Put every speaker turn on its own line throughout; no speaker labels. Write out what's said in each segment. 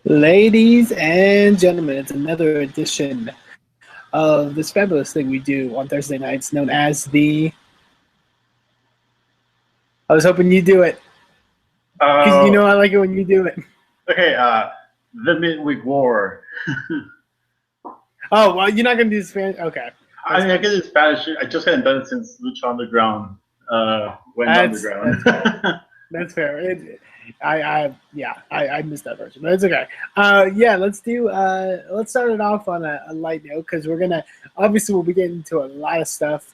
Ladies and gentlemen, it's another edition of this fabulous thing we do on Thursday nights known as the. I was hoping you do it because you
Oh,
know I like it when you do it.
okay. The midweek war.
Oh, well, you're not going to do Spanish? Okay.
I
That's
mean, I
fine.
guess it's Spanish. I just hadn't done it since Lucha Underground went underground.
That's fair. That's fair. I missed that version, but it's okay. Yeah, let's start it off on a light note because obviously we'll be getting into a lot of stuff,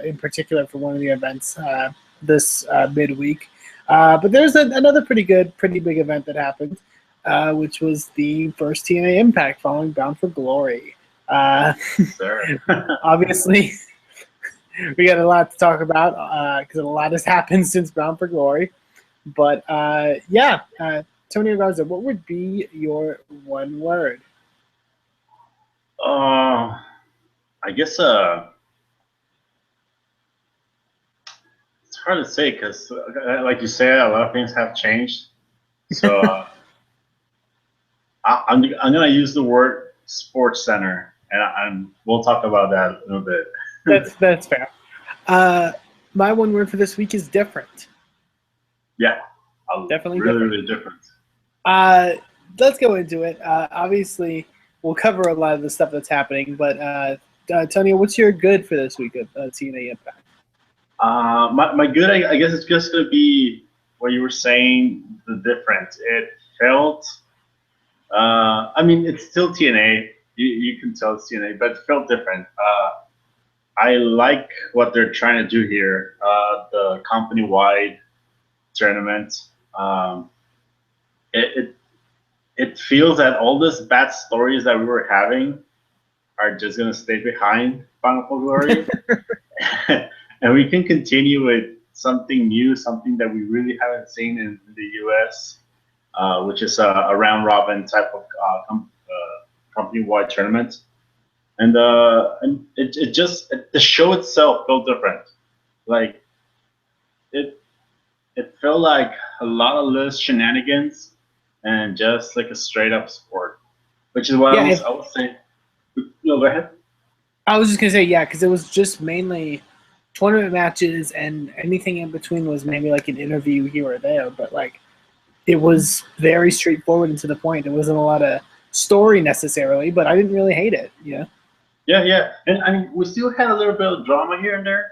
in particular for one of the events this midweek. But there's another pretty big event that happened, which was the first TNA Impact following Bound for Glory. Uh,
Sir.
Obviously, we got a lot to talk about because a lot has happened since Bound for Glory. But Tony Garza, what would be your one word?
I guess it's hard to say because, like you said, a lot of things have changed. So I'm gonna use the word sports center, and we'll talk about that a little bit.
That's fair. Uh, my one word for this week is different.
Yeah,
Definitely
really,
different.
really different.
Uh, let's go into it. Obviously, we'll cover a lot of the stuff that's happening. But Tony, what's your good for this week of TNA Impact?
My good, I guess it's just gonna be what you were saying. The difference. It felt. I mean, it's still TNA. You can tell it's TNA, but it felt different. I like what they're trying to do here. The company-wide tournament. Um, it, it it feels that all these bad stories that we were having are just gonna stay behind Final Glory. And we can continue with something new, something that we really haven't seen in the U.S., which is a round robin type of company-wide tournament. And it just the show itself felt different. Like it it felt like a lot of less shenanigans and just like a straight up sport, which is what
Yeah,
I was saying. No, go ahead.
I was just gonna say because it was just mainly tournament matches, and anything in between was maybe like an interview here or there. But like it was very straightforward and to the point. There wasn't a lot of story necessarily, but I didn't really hate it. Yeah.
Yeah, yeah. And I mean, we still had a little bit of drama here and there,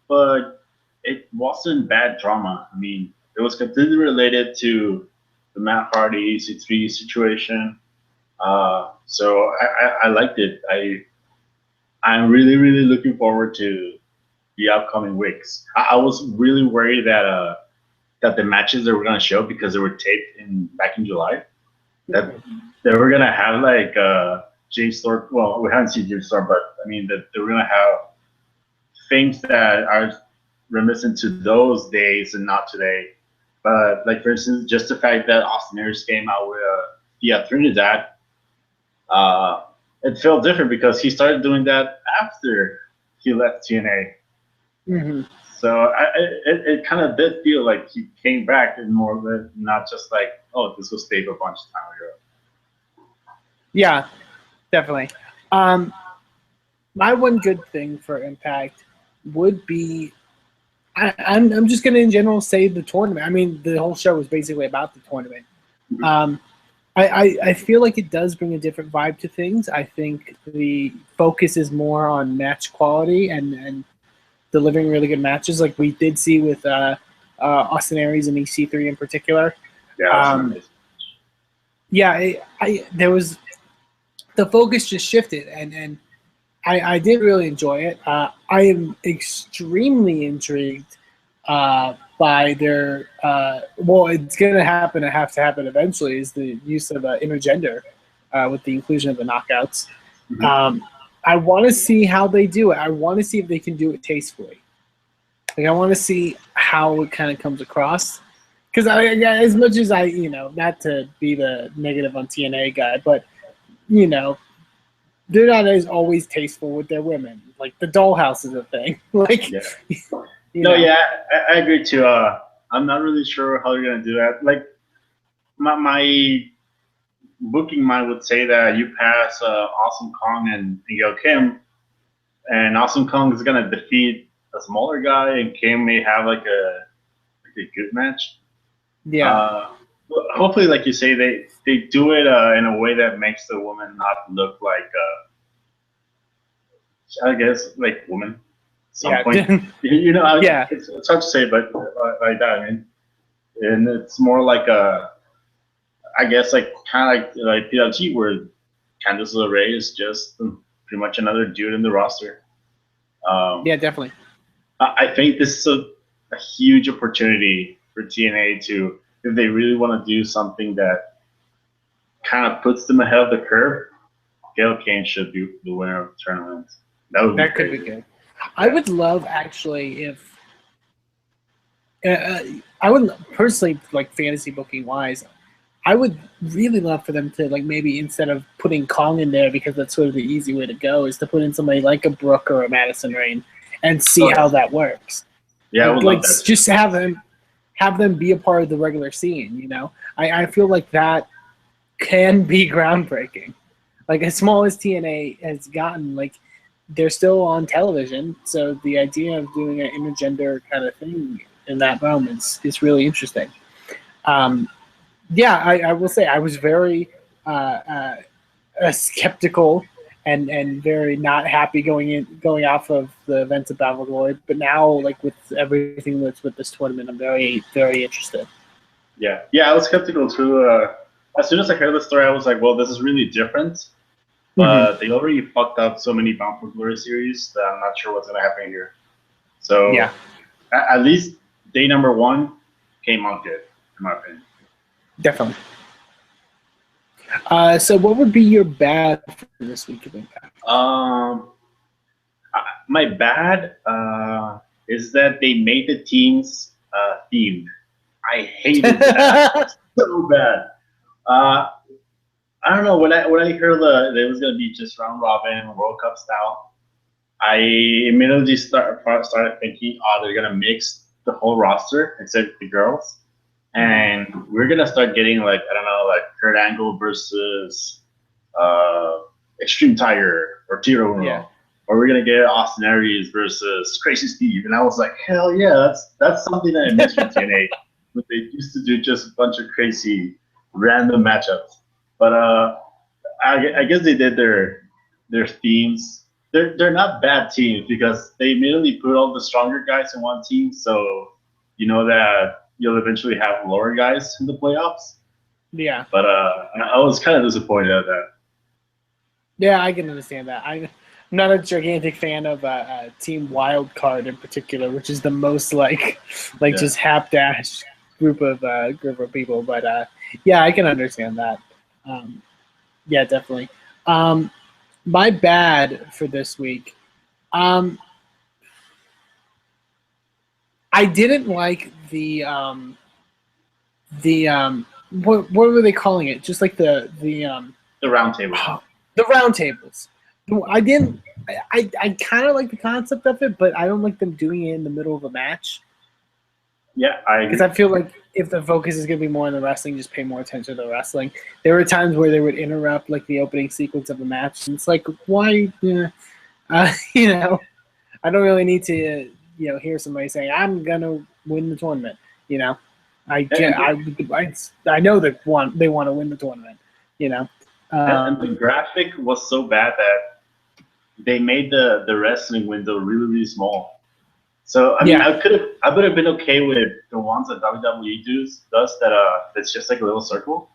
but it wasn't bad drama. I mean, it was completely related to the Matt Hardy EC3 situation. So I liked it. I'm really, really looking forward to the upcoming weeks. I was really worried that the matches they were gonna show because they were taped in back in July that they were gonna have like James Storm. Well, we haven't seen James Storm, but I mean that they were gonna have things that are reminiscent to those days and not today. But like for instance, just the fact that Austin Aries came out with Via Trinidad, uh, it felt different because he started doing that after he left TNA.
Mm-hmm.
So it kind of did feel like he came back and more of it, not just like, oh, this was taped a bunch of time ago.
Yeah, definitely. Um, my one good thing for Impact would be I'm just gonna in general say the tournament. I mean, the whole show was basically about the tournament. Um, I feel like it does bring a different vibe to things. I think the focus is more on match quality and delivering really good matches, like we did see with Austin Aries and EC3 in particular.
Yeah, that's
Um,
amazing.
yeah, there was the focus just shifted, and I did really enjoy it. I am extremely intrigued by their. Well, it's going to happen. It has to happen eventually. Is the use of intergender with the inclusion of the knockouts.
Mm-hmm.
Um, I want to see how they do it. I want to see if they can do it tastefully. Like I want to see how it kind of comes across. Because as much as not to be the negative on TNA guy, but you know, they're not as always tasteful with their women. Like the dollhouse is a thing. Like
Yeah.
you
No,
know,
yeah, I agree too. I'm not really sure how they're gonna do that. Like my booking mind would say that you pass Awesome Kong and Gail Kim, and Awesome Kong is gonna defeat a smaller guy, and Kim may have like a good match.
Yeah,
Hopefully, like you say, they do it in a way that makes the woman not look like I guess like woman. At some point,
yeah,
it's hard to say, but like that. I mean, and it's more like I guess like kind of like PLG where Candice LeRae is just pretty much another dude in the roster.
yeah, definitely.
I think this is a huge opportunity for TNA to, if they really want to do something that kind of puts them ahead of the curve, Gail Kane should be the winner of the tournament.
That could be good. I would love actually if I would personally like fantasy booking wise. I would really love for them to like maybe instead of putting Kong in there because that's sort of the easy way to go is to put in somebody like a Brooke or a Madison Rain and see how that works.
Yeah, I would
like
love that.
just have them be a part of the regular scene. You know, I feel like that can be groundbreaking. Like as small as TNA has gotten, like they're still on television, so the idea of doing an intergender kind of thing in that realm is really interesting. Yeah, I will say I was very skeptical and very not happy going off of the events of Battle Glory, but now like with everything that's with this tournament, I'm very interested.
Yeah, I was skeptical too. As soon as I heard the story, I was like, well, this is really different. But they already fucked up so many Bound for Glory series that I'm not sure what's going to happen here. So
yeah,
at least day number 1 came out good, in my opinion.
definitely. So what would be your bad for this week of Impact?
My bad is that they made the teams themed. I hated that so bad. I don't know when I heard that it was gonna be just round robin World Cup style. I immediately started thinking, oh, they're gonna mix the whole roster except the girls, and we're gonna start getting like I don't know, like Kurt Angle versus Extreme Tiger or Tiro, or we're gonna get Austin Aries versus Crazy Steve, and I was like, hell yeah, that's something that I miss from TNA. But they used to do just a bunch of crazy random matchups. But I guess they did their themes. They're not bad teams because they immediately put all the stronger guys in one team, so you know that you'll eventually have lower guys in the playoffs.
Yeah.
But I was kind of disappointed at that.
Yeah, I can understand that. I'm not a gigantic fan of Team Wildcard in particular, which is the most like just hapdash group of people. But yeah, I can understand that. Yeah, definitely. My bad for this week. I didn't like the what were they calling it? Just like the
round table.
The round tables. I didn't. I kind of like the concept of it, but I don't like them doing it in the middle of a match.
Yeah,
because I feel like if the focus is going to be more on the wrestling, just pay more attention to the wrestling. There were times where they would interrupt like the opening sequence of a match, and it's like, why? You know, I don't really need to hear somebody saying I'm gonna win the tournament. You know, I know that they want to win the tournament. You know,
and the graphic was so bad that they made the wrestling window really, really small. So I mean, I would have been okay with the ones that WWE does that it's just like a little circle,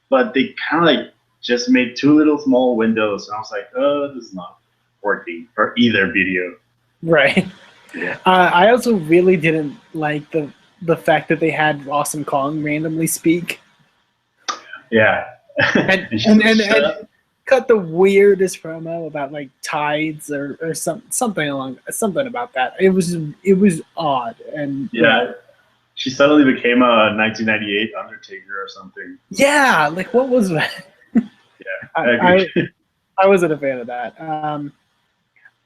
but they kind of like just made 2 little small windows, and I was like, oh, this is not working for either video.
Right.
Yeah.
I also really didn't like the fact that they had Awesome Kong randomly speak.
Yeah.
and cut the weirdest promo about like tides or something about that. It was odd and
she suddenly became a 1998 Undertaker or something.
Yeah, like what was that?
Yeah,
I wasn't a fan of that.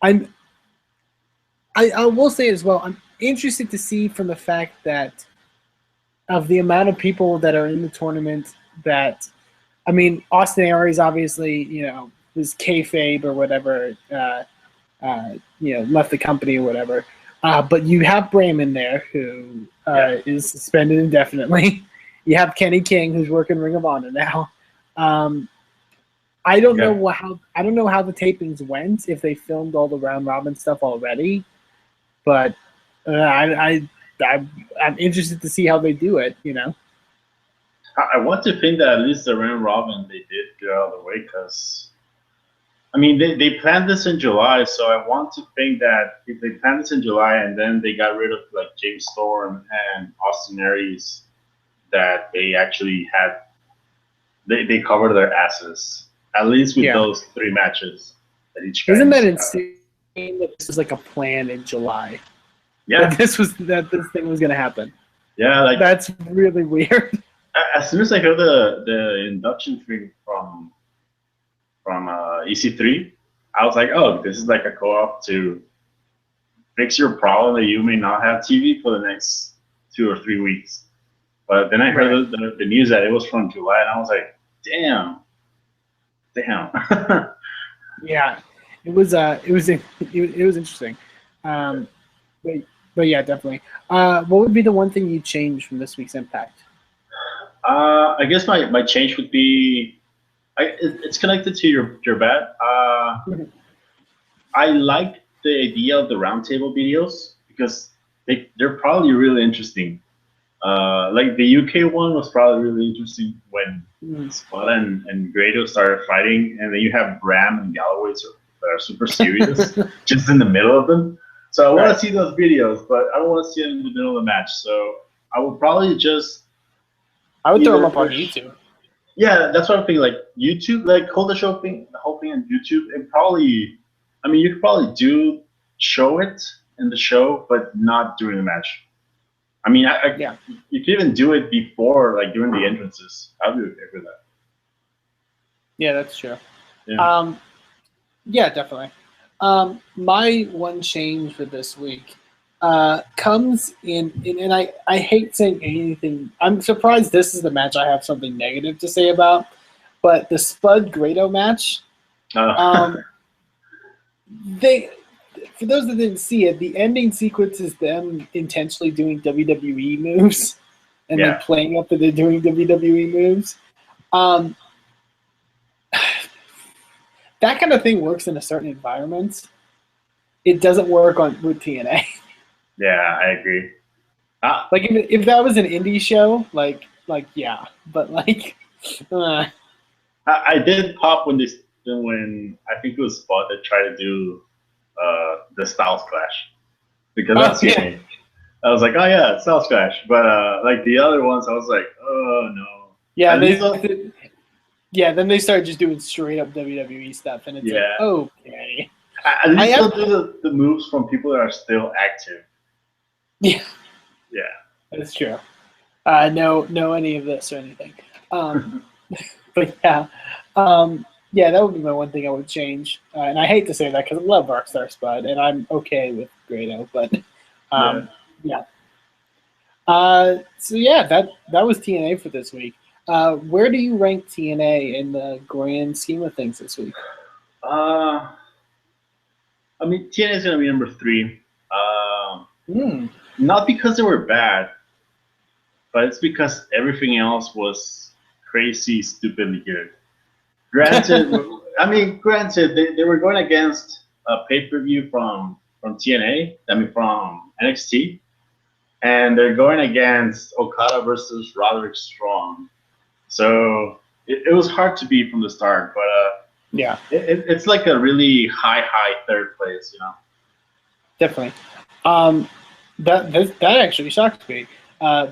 I will say as well, I'm interested to see from the fact that of the amount of people that are in the tournament that I mean, Austin Aries obviously, was kayfabe or whatever, left the company or whatever. But you have Brayman there, who is suspended indefinitely. You have Kenny King, who's working Ring of Honor now. I don't know how the tapings went, if they filmed all the round robin stuff already, but I'm interested to see how they do it.
I want to think that at least the round robin they did get out of the way, because I mean they planned this in July, so I want to think that if they planned this in July and then they got rid of like James Storm and Austin Aries, that they actually had they covered their asses, at least with those 3 matches that each guy.
Isn't that insane that this was like a plan in July?
Yeah,
that this thing was going to happen.
Yeah, like
that's really weird.
As soon as I heard the induction thing from EC3, I was like, oh, this is like a co-op to fix your problem that you may not have TV for the next 2 or 3 weeks. But then I heard the news that it was from July, and I was like, damn.
Yeah, it was interesting. But yeah, definitely. What would be the one thing you change from this week's Impact?
I guess my change would be, it's connected to your bet. I like the idea of the roundtable videos because they're probably really interesting. Like the UK one was probably really interesting when Spot and Grado started fighting, and then you have Bram and Galloway that are super serious just in the middle of them. So I want to see those videos, but I don't want to see them in the middle of the match. So I would probably I would
throw them up on YouTube.
Yeah, that's what I'm thinking. Like YouTube, like hold the whole thing on YouTube, and probably, I mean, you could probably show it in the show, but not during the match. I mean, you could even do it before, like during the entrances. I'd be okay with that.
Yeah, that's true.
Yeah,
yeah, definitely. My one change for this week comes in, and I hate saying anything. I'm surprised this is the match I have something negative to say about, but the Spud Grado match. For those that didn't see it, the ending sequence is them intentionally doing WWE moves and then playing up that they're doing WWE moves. That kind of thing works in a certain environment. It doesn't work with TNA.
Yeah, I agree.
Like if that was an indie show, like yeah, but like.
I did pop when I think it was Spot that tried to do the Styles Clash, because that's TNA. I was like, oh yeah, Styles Clash, but like the other ones, I was like, oh no.
Yeah, then they started just doing straight up WWE stuff, and it's like, okay.
At least they'll do the moves from people that are still active.
Yeah.
Yeah.
That's true. No any of this or anything. But yeah. Yeah, that would be my one thing I would change. And I hate to say that because I love Rockstar Spud, and I'm okay with Grado, but yeah. So yeah, that was TNA for this week. Where do you rank TNA in the grand scheme of things this week?
I mean, TNA is going to be number 3. Not because they were bad, but it's because everything else was crazy, stupidly good. Granted, they were going against a pay-per-view from TNA, from NXT, and they're going against Okada versus Roderick Strong. So it was hard to beat from the start, but
yeah,
it's like a really high third place,
Definitely. That actually shocked me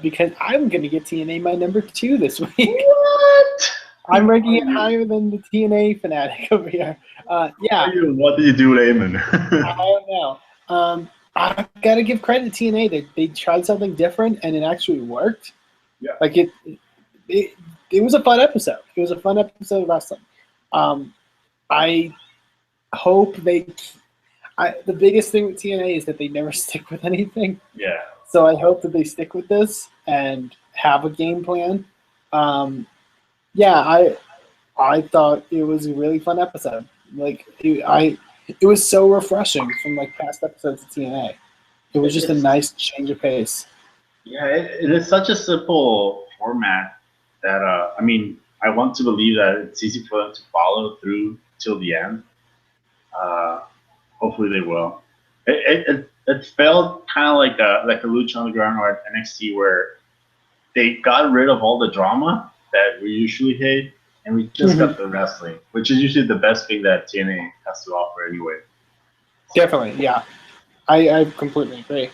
because I'm going to get TNA my number 2 this week.
What?
I'm ranking it higher than the TNA fanatic over here. Yeah.
What did you do with Eamon?
I don't know. I got to give credit to TNA. They tried something different, and it actually worked.
Yeah.
Like it was a fun episode. It was a fun episode of wrestling. I hope the biggest thing with TNA is that they never stick with anything.
Yeah.
So I hope that they stick with this and have a game plan. Yeah, I thought it was a really fun episode. Like it was so refreshing from like past episodes of TNA. It was just a
It's
nice change of pace.
Yeah, it is such a simple format that I mean, I want to believe that it's easy for them to follow through till the end. Uh, Hopefully they will. It felt kind of like a Lucha Underground or NXT where they got rid of all the drama that we usually hate, and we just
Mhm.
got the wrestling, which is usually the best thing that TNA has to offer anyway.
Definitely, yeah. I completely agree.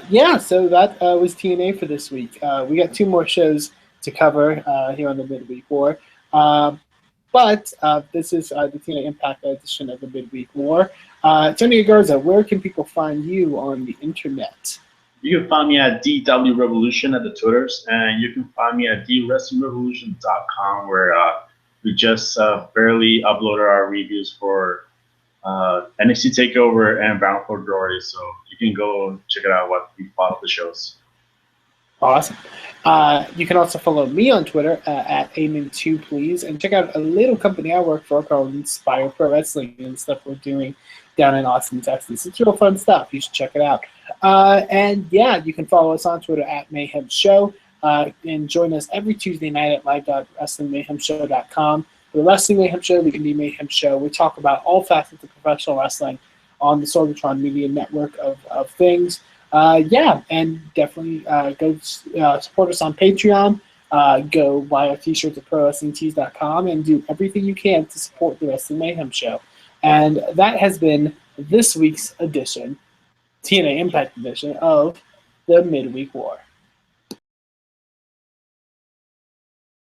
Yeah, so that was TNA for this week. We got two more shows to cover here on the Midweek War. But this is the TNA Impact edition of the Midweek War. Tony Garza, where can people find you on the internet?
You can find me at DW Revolution at the Twitters, and you can find me at DWrestlingRevolution.com, where we just barely uploaded our reviews for NXT Takeover and Bound for Glory. So you can go check it out what we thought of the shows.
Awesome. You can also follow me on Twitter at Eamon2, please, and check out a little company I work for called Inspire Pro Wrestling and stuff we're doing down in Austin, Texas. It's real fun stuff. You should check it out. And yeah, you can follow us on Twitter at Mayhem Show and join us every Tuesday night at live.wrestlingmayhemshow.com. For the Wrestling Mayhem Show, the Indie Mayhem Show, we talk about all facets of professional wrestling on the Sorgatron Media network of things. Yeah, and definitely go support us on Patreon. Go buy our t-shirts at ProWrestlingTees.com and do everything you can to support the Wrestling Mayhem Show. And that has been this week's edition, TNA Impact edition of the Midweek War.